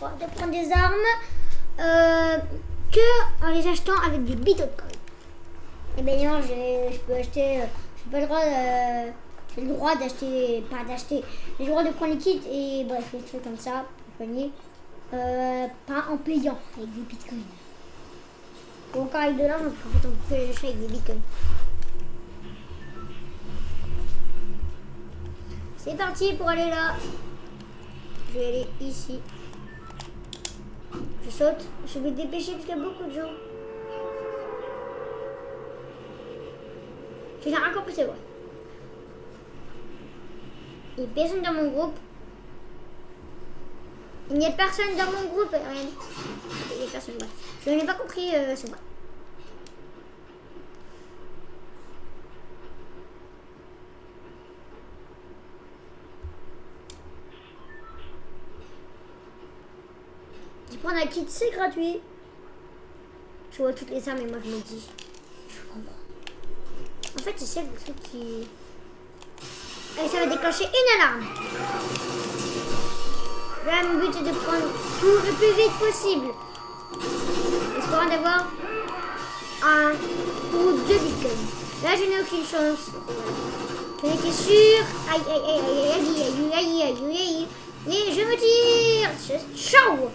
droit de prendre des armes que en les achetant avec du Bitcoin. Et ben non, je peux acheter, j'ai pas le droit, j'ai le droit d'acheter, pas d'acheter, j'ai le droit de prendre les kits et bref, des trucs comme ça, pour pogner, pas en payant avec des bitcoins. Ou encore avec de l'argent, parce qu'en fait on peut les acheter avec des bitcoins. C'est parti pour aller là. Je vais aller ici. Je saute, je vais me dépêcher parce qu'il y a beaucoup de gens. Je viens encore pousser, ouais. Il n'y a personne dans mon groupe. Il n'y a personne dans mon groupe. Rien dit. Il n'y a personne, ouais. Je n'ai pas compris ce mot. Tu prends un kit, c'est gratuit. Je vois toutes les armes et moi je me dis. Je comprends. En fait, c'est le truc qui. Et ça va déclencher une alarme. Là, mon but est de prendre tout le plus vite possible. Espérant d'avoir un ou deux bitcoins. Là, je n'ai aucune chance. Je n'étais sûr. Aïe, aïe, aïe, aïe, aïe, aïe, aïe, aïe, aïe, aïe. Mais je me tire. Ciao.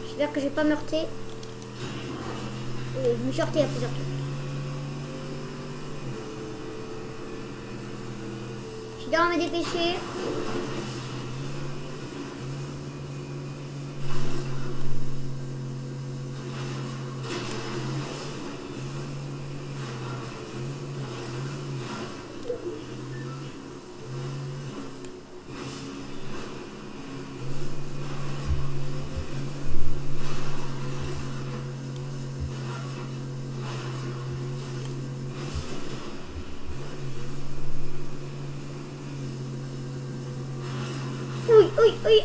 J'espère que je vais pas me heurter. Je me suis heurté à plusieurs tours. Je dois me dépêcher. Oui, oui, oui.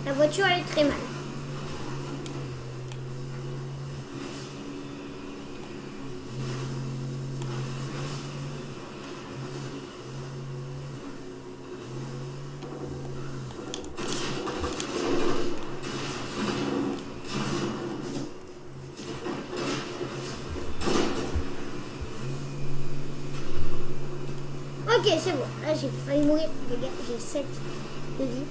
La voiture, elle est très mal. Ok, c'est bon. Là, j'ai failli mourir. Les gars, j'ai 7 de vie.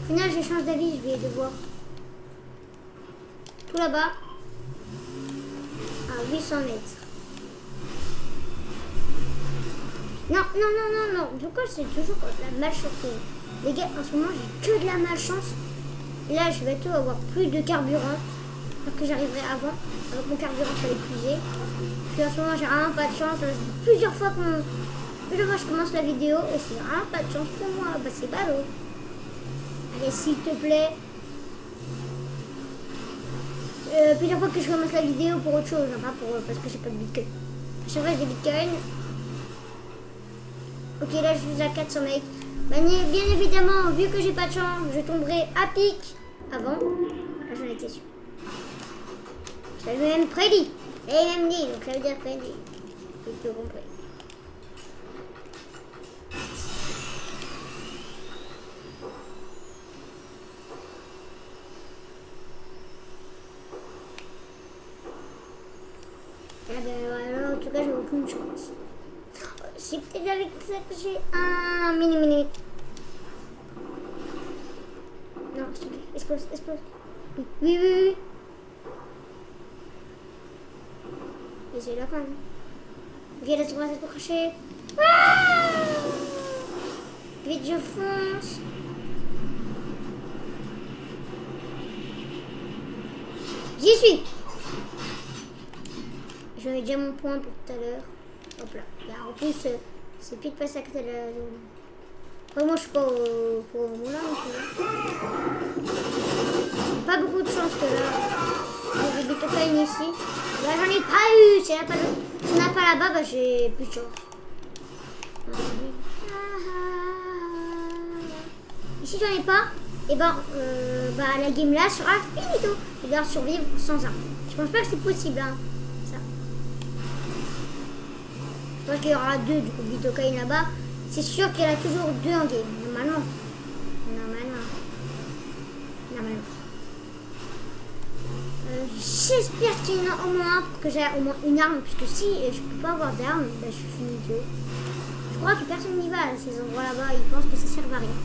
Au final, je change d'avis. Je vais devoir tout là-bas. À 800 mètres. Non, non, non, non, non. Pourquoi c'est toujours la malchance? Les gars, en ce moment, j'ai que de la malchance. Et là, je vais bientôt avoir plus de carburant. Alors que j'arriverai avant que mon carburant soit épuisé. Puis en ce moment, j'ai vraiment pas de chance. Plusieurs fois je commence la vidéo et c'est vraiment pas de chance pour moi. Bah, c'est ballot. Allez, s'il te plaît. Plusieurs fois que je commence la vidéo pour autre chose, hein, pas pour, parce que j'ai pas de bitcoin. À chaque fois j'ai des bitcoins. Ok, là je suis à 400 mecs. Bah, bien évidemment, vu que j'ai pas de chance, je tomberai à pic avant. Là j'en étais sûr. Je l'avais même prédit. Et même dit, donc ça veut dire prédit. J'ai tout compris. Ah ben voilà, en tout cas j'ai aucune chance. C'est peut-être avec ça que j'ai un mini. Non, s'il te plaît, explose. Oui. Et c'est là quand même. Ok, là tu commences à te cracher. Ah, vite, je fonce. J'y suis. Je mets déjà mon point pour tout à l'heure. Hop là. En plus, c'est pile pas ça que t'as la zone. Moi, je suis pas au moulin. Pas beaucoup de chance que là. J'ai des cocaïnes ici. Bah, j'en ai pas eu. Si on n'a pas là-bas, bah, j'ai plus de chance. Ici, j'en ai pas. Et ben, bah, la game là sera finito. Je dois survivre sans arme. Je pense pas que c'est possible, hein. Ça. Je pense qu'il y aura 2 du coup de cocaïne là-bas. C'est sûr qu'il y en a toujours 2 en game. Normalement. J'espère qu'il y en a au moins un pour que j'ai au moins une arme. Parce que si je peux pas avoir d'arme, bah, je suis finito. Je crois que personne n'y va à ces endroits là-bas. Ils pensent que ça sert à rien.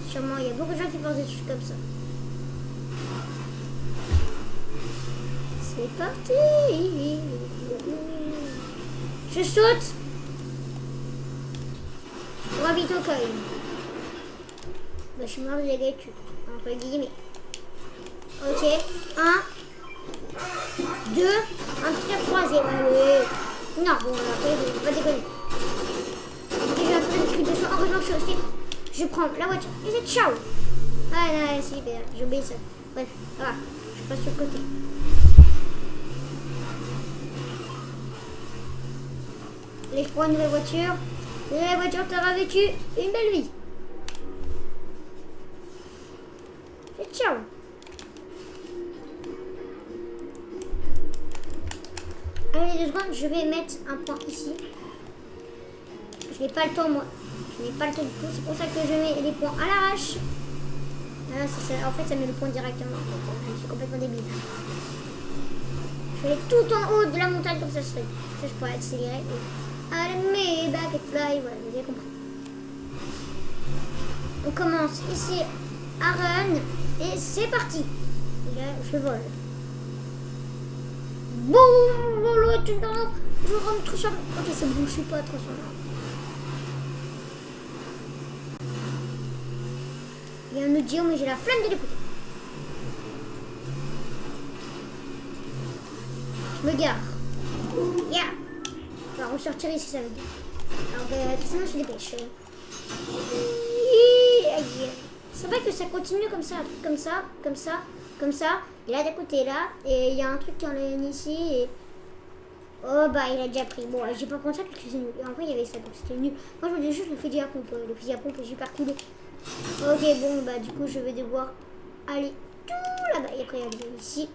Sûrement, il y a beaucoup de gens qui pensent des trucs comme ça. C'est parti. Je saute. Rabbit au coin. Bah, je suis mort de la gâteau. Entre guillemets. Ok. 1, 2, un petit troisième. Allez. Non, bon, après, je vais pas déconner. Ok, j'ai un troisième truc de choix. Heureusement que je suis resté. Je prends la voiture. Et c'est ciao. Ah non, c'est super. J'obéis ça. Bref, voilà. Je passe sur le côté. Allez, je prends une nouvelle voiture. Et la voiture t'aura vécu une belle vie. Et ciao. Allez, 2 secondes, je vais mettre un point ici. Je n'ai pas le temps, moi. Je n'ai pas le temps du tout. C'est pour ça que je mets les points à l'arrache. Ah, en fait, ça met le point directement. En fait. Je suis complètement débile. Je vais aller tout en haut de la montagne comme ça. Ça, je pourrais accélérer. Et... Allez, mais back and fly. Voilà, vous avez compris. On commence ici à run. Et c'est parti. Et là, je vole. Bon, je rentre trop sur... Ok, c'est bon, je suis pas trop sur... Il y a un audio, mais j'ai la flemme de l'écouter. Je me gare. Yeah. On va ressortir ici, ça veut dire. Alors, qu'est-ce que je dépêche. C'est vrai que ça continue comme ça, un truc comme ça, comme ça, comme ça. Et là, d'un côté, là, et il y a un truc qui en est ici, et... Oh, bah, il a déjà pris. Bon, j'ai pas pensé parce que c'est nul. En vrai, il y avait ça, donc c'était nul. Moi, je voulais juste le fusil à pompe. Le fusil à pompe est super cool. Ok, bon, bah, du coup, je vais devoir aller tout là-bas. Et après, aller ici.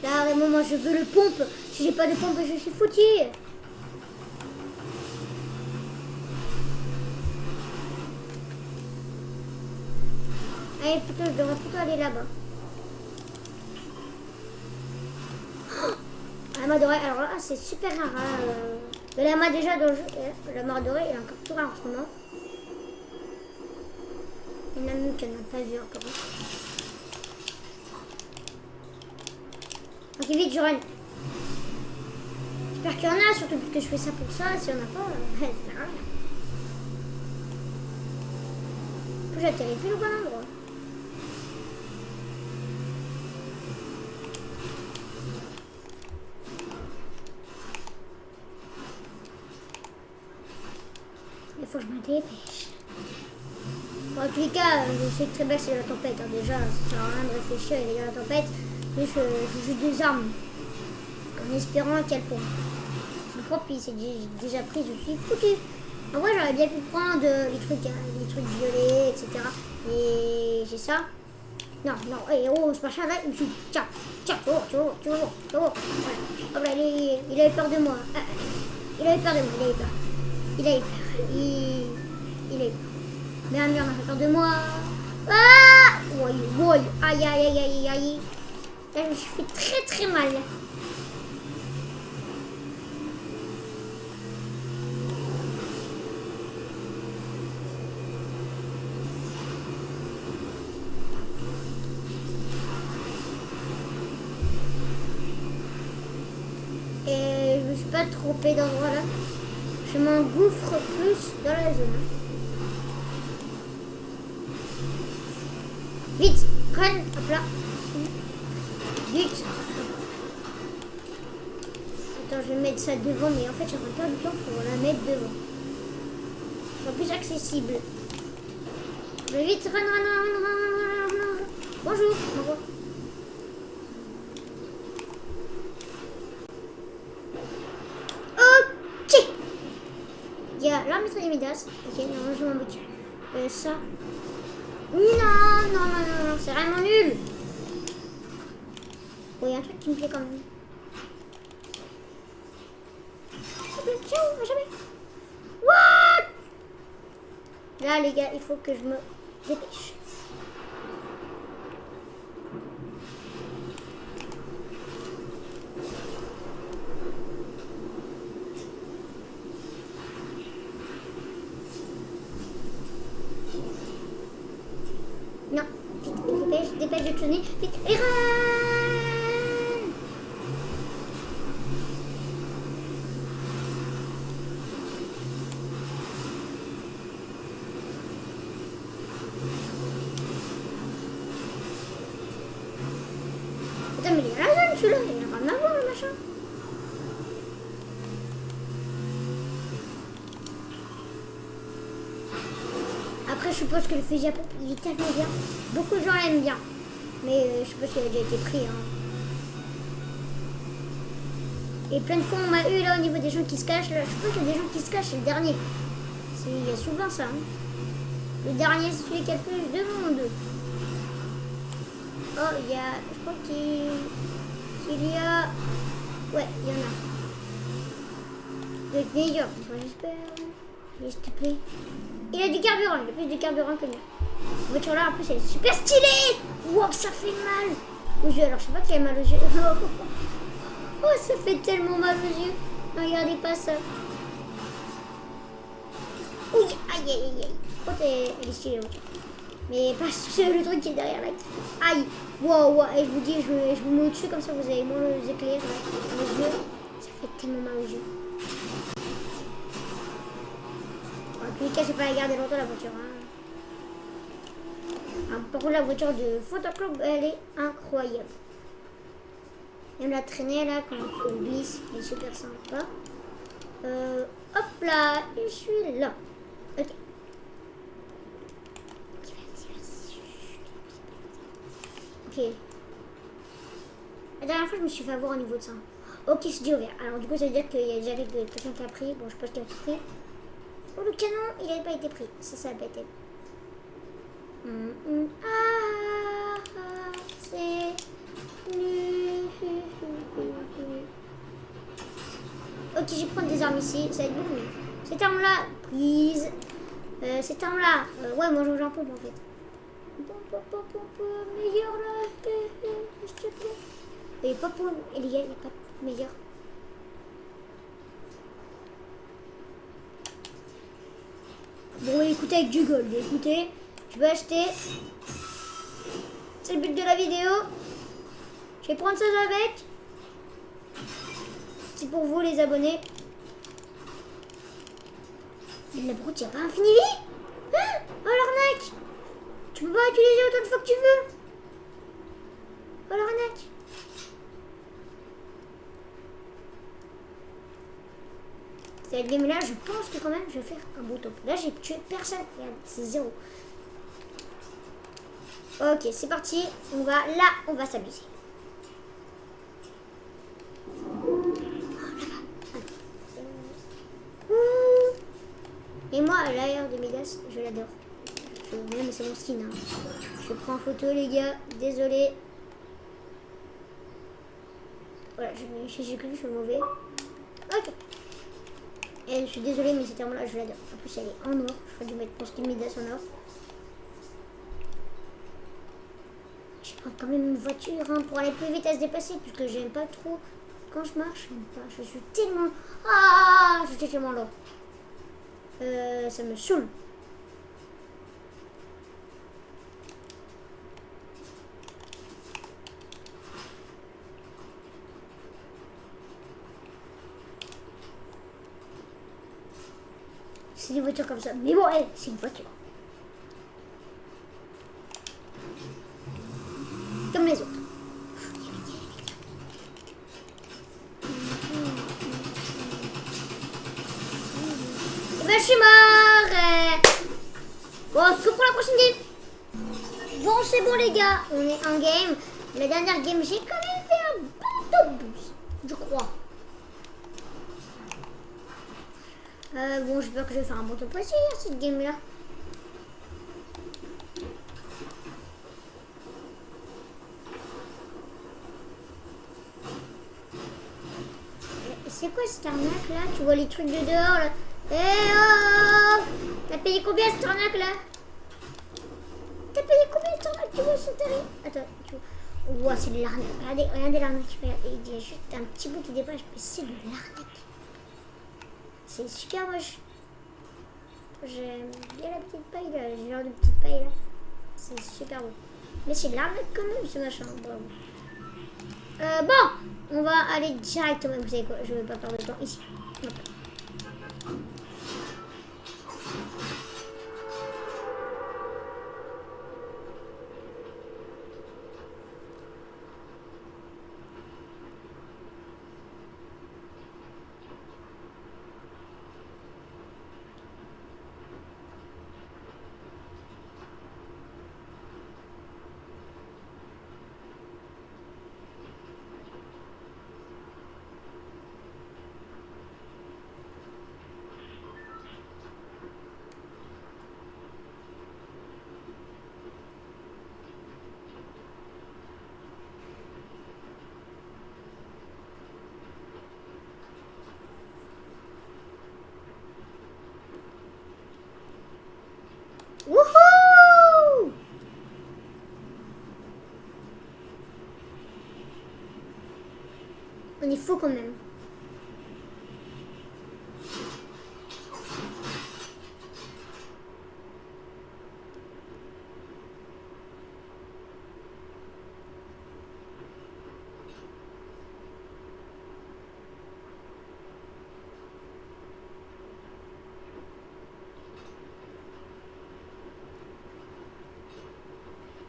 Là, vraiment, moi, je veux le pompe. Si j'ai pas de pompe, je suis foutu. Allez, plutôt, je devrais plutôt aller là-bas. La lama dorée, alors là, c'est super rare. Le lama, déjà, dans le jeu, la lama dorée, elle est encore plus rare en ce moment. Il y en a même qui n'en a pas vu encore. Ok, vite, je run. J'espère qu'il y en a, surtout parce que je fais ça pour ça. Si on n'a pas, ça sert à rien. En plus, j'atterris plus au bon endroit. Il faut que je me dépêche. Bon, en tous les cas, je sais très bien que c'est la tempête. Hein. Déjà, ça sert à rien de réfléchir, il y a la tempête. Je joue juste des armes. En espérant qu'elle pompe. Je crois que c'est déjà pris, je suis foutu. En vrai, j'aurais bien pu prendre les trucs violets, etc. Et j'ai ça. Non, non, hey, oh, ce machin là, il me dit, tiens, tu vois. Voilà. Hop là, il avait peur de moi. Il avait peur. Il avait peur. Merde, on a fait peur de moi. Ah! Oui. Aïe. Là, je me suis fait très mal. Et je me suis pas trompée d'endroit là. Je m'engouffre plus dans la zone. Vite, run, hop là. Vite. Attends, je vais mettre ça devant, mais en fait, j'aurai pas du temps pour la mettre devant. C'est plus accessible. Je vais vite, run. Bonjour. Ok. Il y a l'arbitre des Midas. Ok, non, je m'en moque. Ça. Non, c'est vraiment nul. Bon, il y a un truc qui me plaît quand même. Ciao, jamais. What? Là, les gars, il faut que je me dépêche. Non, vite, dépêche de tourner. Vite, et run! Attends, mais il est à la zone celui-là, il a rien à voir le machin. Après, je suppose que le fusil à pompe, il est tellement bien. Beaucoup de gens l'aiment bien. Mais je suppose qu'il a déjà été pris. Hein. Et plein de fois, on m'a eu là au niveau des gens qui se cachent. Là, je suppose qu'il y a des gens qui se cachent, c'est le dernier. Il y a souvent ça. Hein. Le dernier, c'est celui qui a le plus de monde. Oh, il y a... Je crois qu'il y a... Ouais, il y en a. Il doit être meilleur, j'espère. S'il te plaît. Il a du carburant, il a plus de carburant que moi. Cette voiture là en plus elle est super stylée. Wow, ça fait mal aux yeux. Alors je sais pas qui a mal aux yeux. Oh, ça fait tellement mal aux yeux. Non, regardez pas ça. Oui, aïe. Oh, elle est stylée la voiture. Mais pas le truc qui est derrière là. Aïe. Wow. Et je vous dis, je vous mets au-dessus comme ça vous avez moins les éclairs dans les yeux. Ça fait tellement mal aux yeux. En tout cas, j'ai pas la garder longtemps la voiture. Hein. Par contre, la voiture de Photoclub, elle est incroyable. Même la traînée là, quand on glisse, elle est super sympa. Hop là, je suis là. Ok. Ok. La dernière fois, je me suis fait avoir au niveau de ça. Ok, c'est déjà ouvert. Alors, du coup, ça veut dire qu'il y a déjà quelqu'un qui a pris. Bon, je pense qu'il a tout pris. Oh, le canon, il n'avait pas été pris. Ça n'a pas été. C'est nul. Ok, je vais prendre des armes ici. Ça va être beaucoup mieux. Cette arme-là, please. Cette arme-là, ouais, moi j'en pompe en fait. Meilleur là. S'il te plaît. Il n'y a pas pour. Il n'y a pas meilleur. Bon, écoutez avec du gold. Écoutez, je vais acheter. C'est le but de la vidéo. Je vais prendre ça avec. C'est pour vous les abonnés. Mais la broute, il n'y a pas infini vie. Hein? Oh l'arnaque. Tu peux pas utiliser autant de fois que tu veux. Oh l'arnaque. Cette game là, je pense que quand même je vais faire un beau top. Là j'ai tué personne. Regarde, c'est 0. Ok, c'est parti. On va là, on va s'amuser. Et moi, l'air de Midas, je l'adore. Même c'est mon skin. Hein. Je prends en photo les gars. Désolé. Voilà, je suis mauvais. Ok. Et je suis désolée, mais cette arme-là, je l'adore. En plus, elle est en or. Je crois que je vais mettre mon skin Midas en or. Je prends quand même une voiture hein, pour aller plus vite à se déplacer, puisque j'aime pas trop quand je marche. J'aime pas. Je suis tellement. Ah, je suis tellement lent. Ça me saoule. C'est des voitures comme ça. Mais bon, hey, c'est une voiture. Comme les autres. Et ben, je suis mort. Bon, on se retrouve pour la prochaine game. Bon, c'est bon, les gars. On est en game. La dernière game, j'ai quand même fait un bon top 12. Je crois. Bon, j'espère que je vais faire un bon top aussi, cette game-là. C'est quoi cette arnaque là? Tu vois les trucs de dehors là? Eh oh! T'as payé combien cette arnaque là? T'as payé combien cette arnaque? Tu vois ce tarif? Attends, tu vois. Ouah, c'est de l'arnaque. Regardez l'arnaque. Il y a juste un petit bout qui dépasse, mais c'est de l'arnaque. C'est super moche. J'aime bien la petite paille là, le genre de petite paille là. C'est super beau. Mais c'est de l'arnaque quand même ce machin. Bon. Bon, on va aller directement. Vous savez quoi? Je vais pas perdre de temps ici. Hop. Wouhou! On est fou quand même.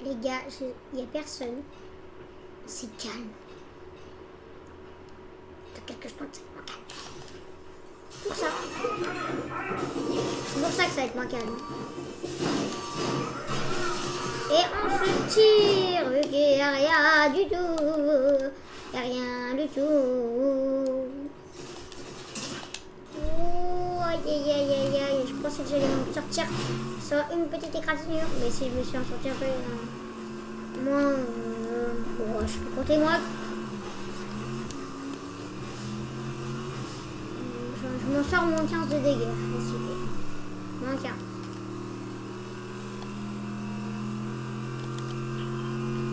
Les gars, il n'y a personne. C'est calme. Dans quelques secondes, ça va être moins calme. Pour ça. C'est pour ça que ça va être moins calme. Et on se tire, vu qu'il n'y a rien du tout. Il n'y a rien du tout. Oh, aïe aïe aïe aïe aïe. Je pensais que j'allais me sortir sur une petite égratignure. Mais si je me suis en sorti un peu... Moi, bon, je peux compter moi. Je m'en sors moins 15 de dégâts. Moins 15.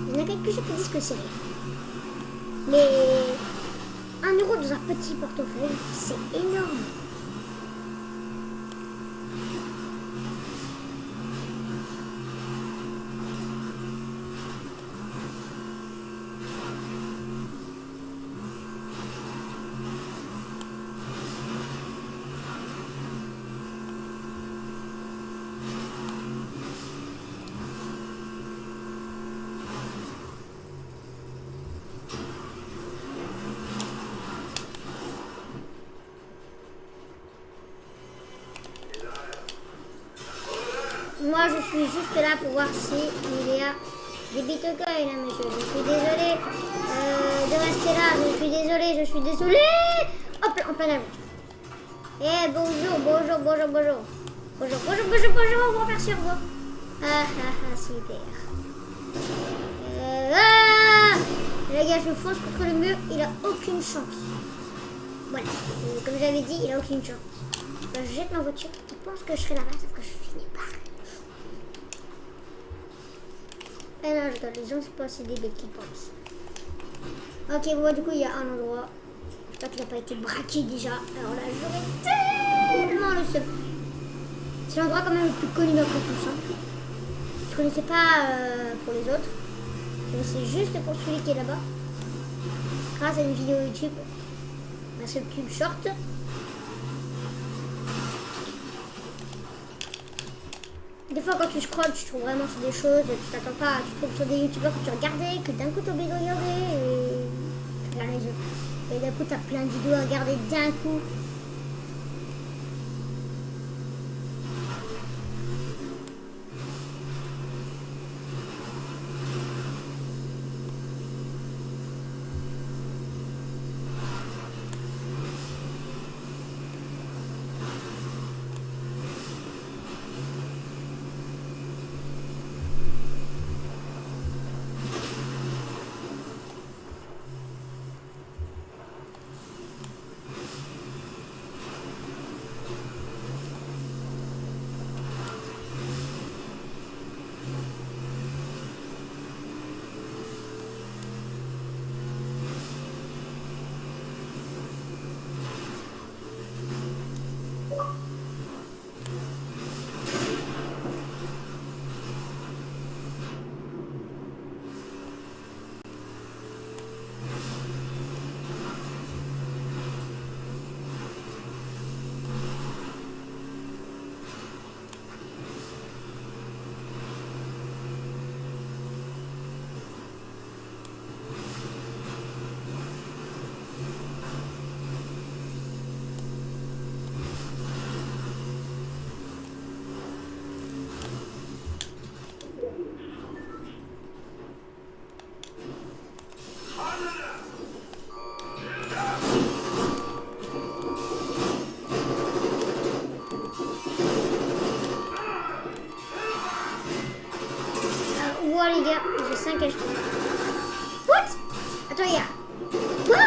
Il y en a quelques-uns qui disent que c'est rien. Mais 1 euro dans un petit portefeuille, c'est énorme. Moi, je suis juste là pour voir si il y a des bitcoins, là, monsieur. Je suis désolée de rester là. Je suis désolée. Hop là, en plein la route. Eh, bonjour. Bonjour, bon, merci, au revoir. Super. Les gars, je fonce contre le mur, il a aucune chance. Voilà, comme j'avais dit, il a aucune chance. Je jette ma voiture, il pense que je serai là-bas, sauf que je finis par... Et là, je dois les gens, c'est pas assez des bêtes qui pensent. Ok, bon, du coup, il y a un endroit. J'espère qu'il n'a pas été braqué déjà. Alors là, j'aurais tellement le seum. C'est l'endroit quand même le plus connu d'entre tous. Hein. Je connaissais pas pour les autres. Je connaissais juste pour celui qui est là-bas. Grâce à une vidéo YouTube. Ma seule pub short. Des fois quand tu scrolles, tu trouves vraiment sur des choses, tu t'attends pas, tu trouves sur des youtubeurs que tu regardais, que d'un coup tu as oublié de regarder et tu regardes les autres. Et d'un coup tu as plein de vidéos à regarder d'un coup. les gars, j'ai 5 HP. What? Attends, il y a... Quoi?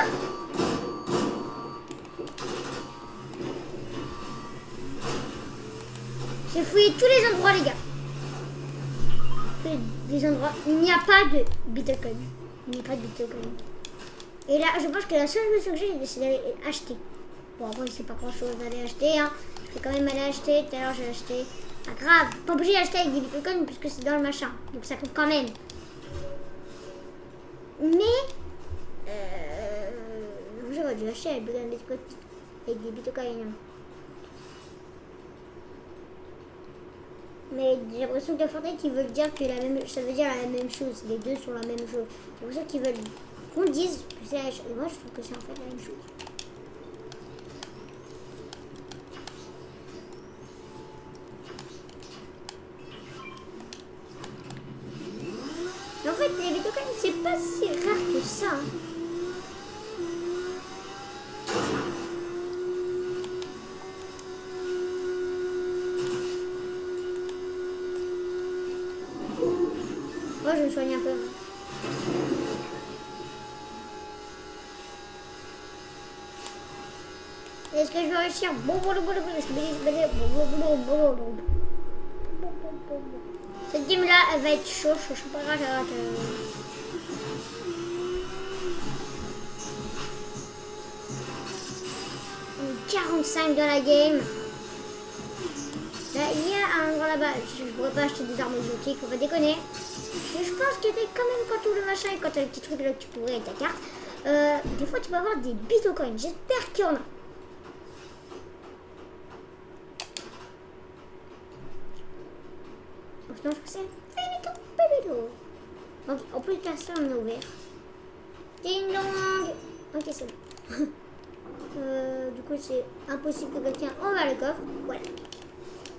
J'ai fouillé tous les endroits, les gars. Tous les endroits. Il n'y a pas de Bitcoin. Il n'y a pas de Bitcoin. Et là, je pense que la seule chose que j'ai, c'est d'aller acheter. Bon, après, c'est pas grand chose d'aller acheter. Hein. Je vais quand même aller acheter. Tout à l'heure, j'ai acheté. Pas grave. Pas obligé d'acheter avec des Bitcoins puisque c'est dans le machin. Donc ça compte quand même. Mais. J'aurais dû acheter avec des Bitcoins. Mais j'ai l'impression que Fortnite ils veulent dire que ça veut dire la même chose. Les deux sont la même chose. C'est pour ça qu'ils veulent qu'on dise que c'est la même chose. Et moi je trouve que c'est en fait la même chose. En fait les Bitcoins c'est pas si rare que ça. Moi je me soigne un peu. Est-ce que je vais réussir? Cette game là elle va être chaud, je sais pas grave. 45 dans la game. Là, il y a un endroit là-bas. Je pourrais pas acheter des armes exotiques, on va déconner. Je pense qu'il y a quand même quand tout le machin et quand t'as le petit truc là que tu pourrais avec ta carte. Des fois tu peux avoir des bitcoins. J'espère qu'il y en a. Bon, sinon je trouve que c'est finito, bébé. Donc on peut faire ça, on est ouvert. Ding dong. Ok, c'est bon. Du coup c'est impossible que quelqu'un envers le coffre. Voilà.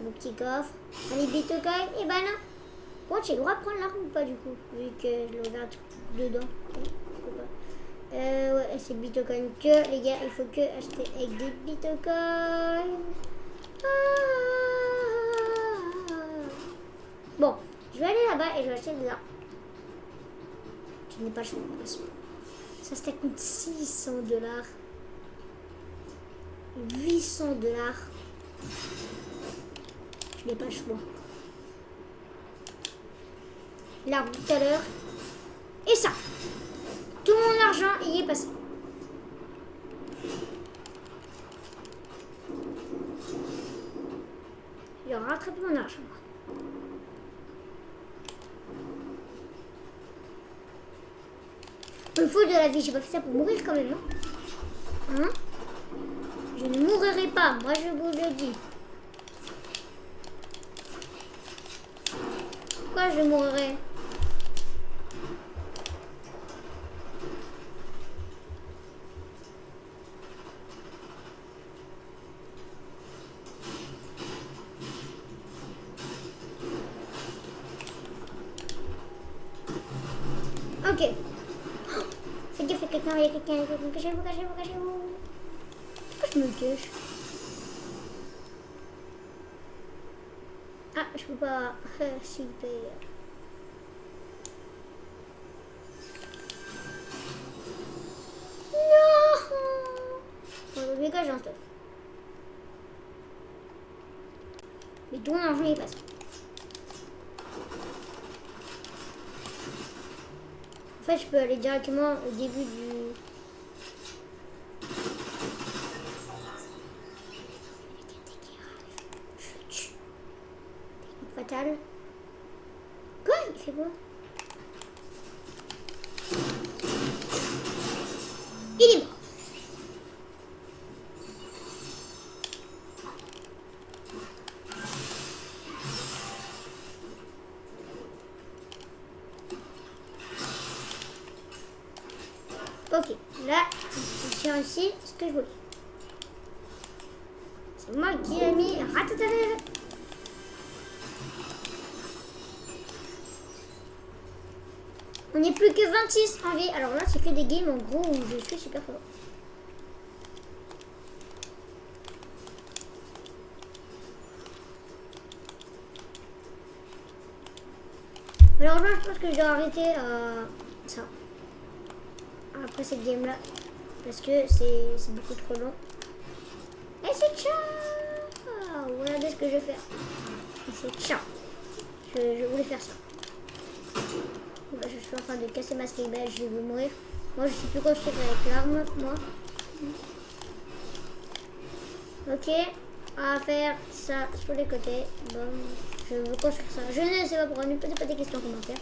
Le petit coffre. Allez, bitcoin. Et ben non. Bon, j'ai le droit de prendre l'arme ou pas du coup? Vu que je l'ai ouvert dedans. Ouais, je peux pas. Ouais, c'est bitcoin que les gars. Il faut que acheter avec des bitcoins. Bon, je vais aller là-bas et je vais acheter des armes. Je n'ai pas le choix de toute façon. Ça coûte 600 $. 800 $. Je n'ai pas le choix. L'arbre tout à l'heure. Et ça. Tout mon argent y est passé. Il aura rattrapé mon argent. Il me faut de la vie. J'ai pas fait ça pour mourir quand même. Hein? Je ne mourrai pas. Moi je vous le dis. Pourquoi je mourrai? Ok. Faites gaffe, il y a quelqu'un, Cachez-vous. Pourquoi je me cache? Ah, je peux pas. Super. Non. Bon, dans tous les cas, j'ai un stop. Mais ton argent est passé. En fait, je peux aller directement au début du... Je tue. Fatal. Quoi? Il fait quoi? Il est mort. Ok, là, j'ai réussi ce que je voulais. C'est moi qui ai mis ratatata. On n'est plus que 26 en vie. Alors là, c'est que des games en gros où je suis super fort. Malheureusement, je pense que je dois arrêter ça. Après cette game là. Parce que c'est beaucoup trop long. Et c'est ciao. Regardez ce que je vais faire. Et c'est ciao. Je voulais faire ça. Bah, je suis en train de casser ma skyball, je vais mourir. Moi je suis plus construire avec l'arme, moi. Ok, on va faire ça sur les côtés. Bon, je veux construire ça. Je ne sais pas pourquoi, ne posez pas des questions en commentaire.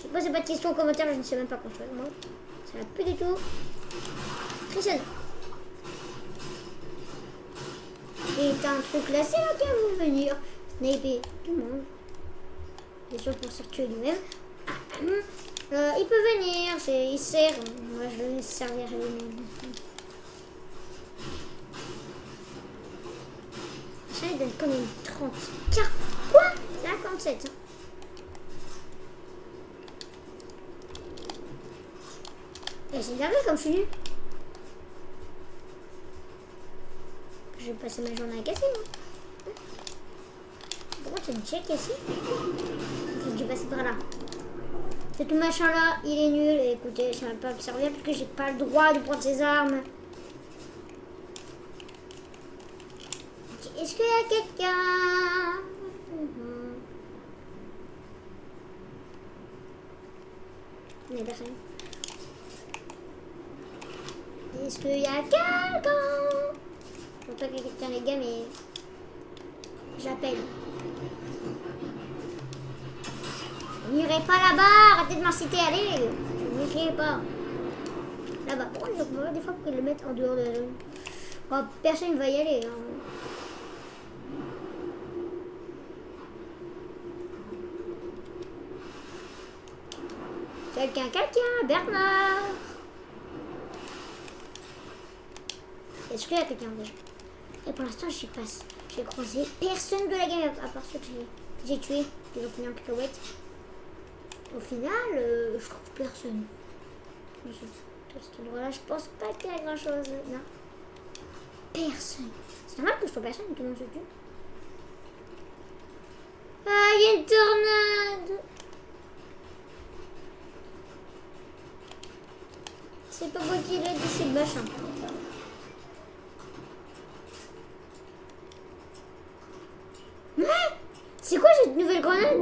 Ne posez pas de questions en commentaire, je ne sais même pas construire moi. Ça va plus du tout. Christian. Et t'as un truc là, c'est là qui va venir. Sniper tout le monde. Bien sûr pour se tuer lui-même. Il peut venir, il sert. Moi je le laisse servir à lui-même. Ça il donne combien? 30. Car quoi? 57. Hein. Et j'ai énervé comme je suis nul. Je vais passer ma journée à casser moi. Pourquoi tu me check ici? Faut que je passe par là. Ce tout machin là, il est nul. Et écoutez, ça va pas me servir parce que j'ai pas le droit de prendre ses armes. Okay, est-ce qu'il y a quelqu'un? Il n'y a personne. Est-ce qu'il y a quelqu'un? Je vois pas qu'il y a quelqu'un les gars, mais j'appelle. Je n'irai pas là-bas, arrêtez de m'inciter, allez. Je n'irai pas. Là-bas. Pourquoi les gens des fois pour qu'ils le mettent en dehors de la zone? Oh, personne ne va y aller. Hein. Quelqu'un, Bernard. Est-ce qu'il y a quelqu'un déjà? Et pour l'instant, j'y passe. J'ai croisé personne de la game à part ceux que j'ai tués. Ils ont fini en cacahuète. Au final, je trouve personne. Dans cet endroit-là, je pense pas qu'il y a grand-chose. Non. Personne. C'est normal que je trouve personne, tout le monde se tue. Ah, il y a une tornade. C'est pas moi qui l'ai dit, c'est le machin. C'est quoi cette nouvelle grenade?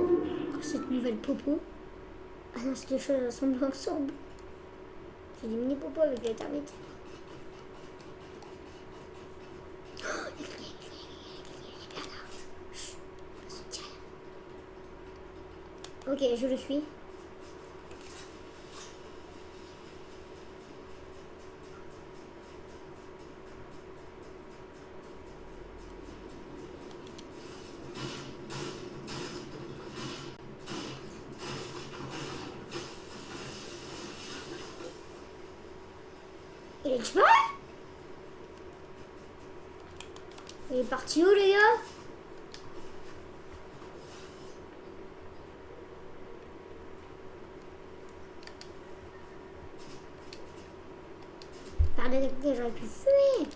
Cette nouvelle popo? Ah non, c'est des choses à semblant sombre. J'ai des mini popos avec les termites. Oh, il y a Bernard. Chut, personne ne dit rien. Ok, je le suis. Il est disparu? Il est parti où les gars? Pardon, j'aurais pu fuir.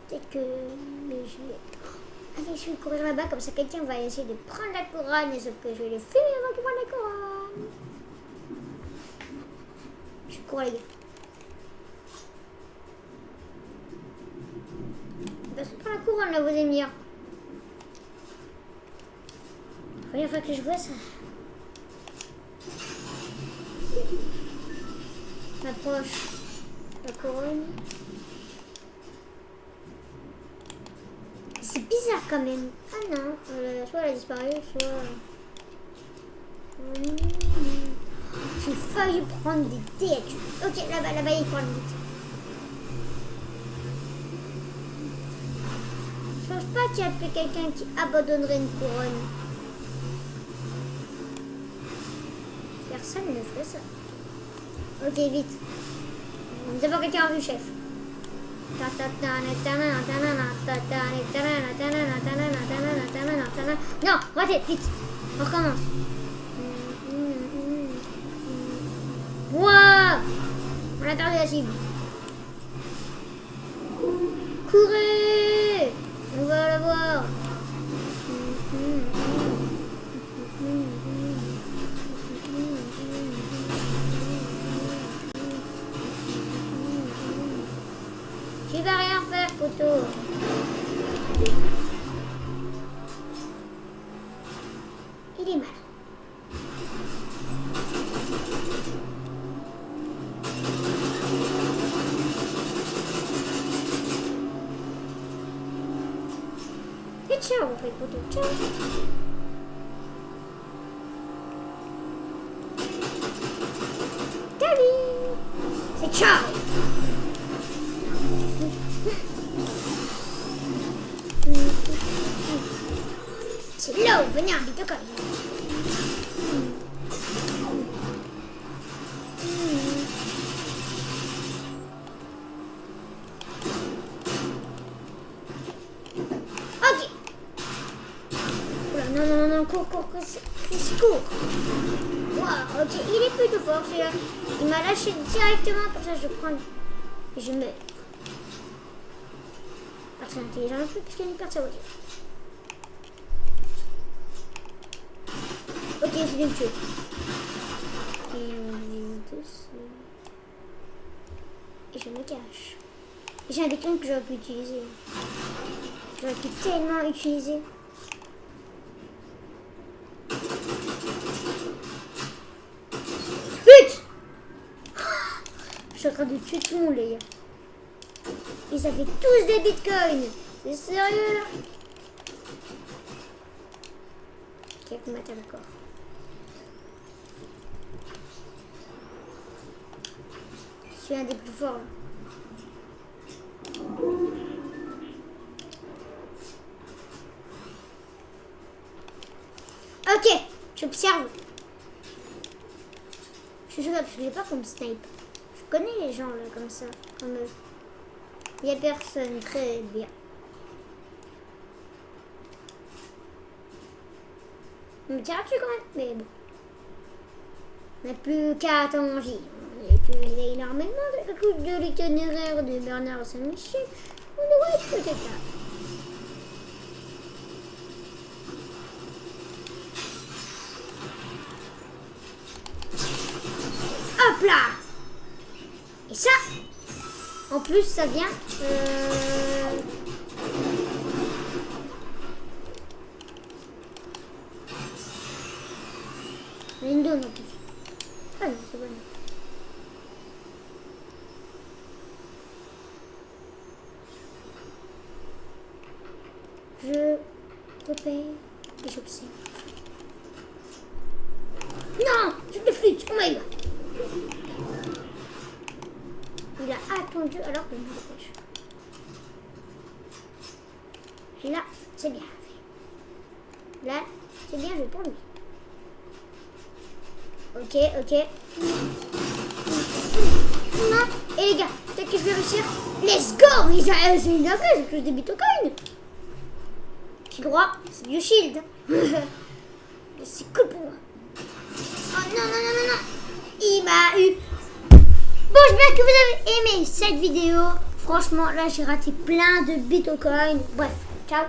Peut-être que allez, je vais courir là-bas, comme ça quelqu'un va essayer de prendre la couronne, et sauf que je vais le fumer avant qu'il prenne la couronne. Je cours les gars. Parce que pour la couronne là, vous allez me dire. Première fois que je vois ça. M'approche. La couronne. C'est bizarre quand même. Ah non, soit elle a disparu, soit... J'ai failli prendre des têtes. Ok, là-bas, il prend vite. Je pense pas qu'il y a quelqu'un qui abandonnerait une couronne. Personne ne ferait ça. Ok, vite. Nous avons quelqu'un en vue, chef. Non, raté, vite. On recommence. a tardé la cible. Courez! On va la voir. Tu vas rien faire, poteau. Il est malin. Et ciao, en fait, poteau. Ciao. Salut. C'est ciao. C'est là où venir un Bitcoin. Ok. Oula, non, cours, cours. Wow, ok, il est plutôt fort celui-là. Il m'a lâché directement, comme ça je prends et je meurs. Pas très intelligent non plus, puisqu'il y a une perte de sa voiture. Ok, c'est une tuer. Et on vise dessus. Et je me cache. Et j'ai un déclin que j'aurais pu utiliser. J'aurais pu tellement utiliser. Vite! Je suis en train de tuer tout le monde, les gars. Ils avaient tous des bitcoins. C'est sérieux là? Ok, vous m'attendez encore. Je suis un des plus forts là. Ok, j'observe. Je suis sûr parce que j'ai pas comme snipe. Je connais les gens là comme ça, comme eux. Il n'y a personne, très bien. On me tire dessus quand même, mais bon. On n'a plus qu'à attendre en vie. On a épuisé énormément de l'écoute de l'itinéraire de Bernard Saint-Michel. On devrait être peut-être là. Hop là! Et ça, en plus, ça vient. Une donne en plus. Ah non, c'est bon. Je repère et j'observe. Non! Je te flûte! Oh my god! Il a attendu alors que je me dépêche. Et là, c'est bien fait. Là, c'est bien joué pour lui. Ok. Non. Et les gars, peut-être que je vais réussir. Let's go! Mais c'est une dinguerie, c'est que des bitcoins. Tu crois? C'est du shield. C'est cool pour moi. Oh non. Il m'a eu. Bon, j'espère que vous avez aimé cette vidéo. Franchement, là, j'ai raté plein de bitcoins. Bref, ciao.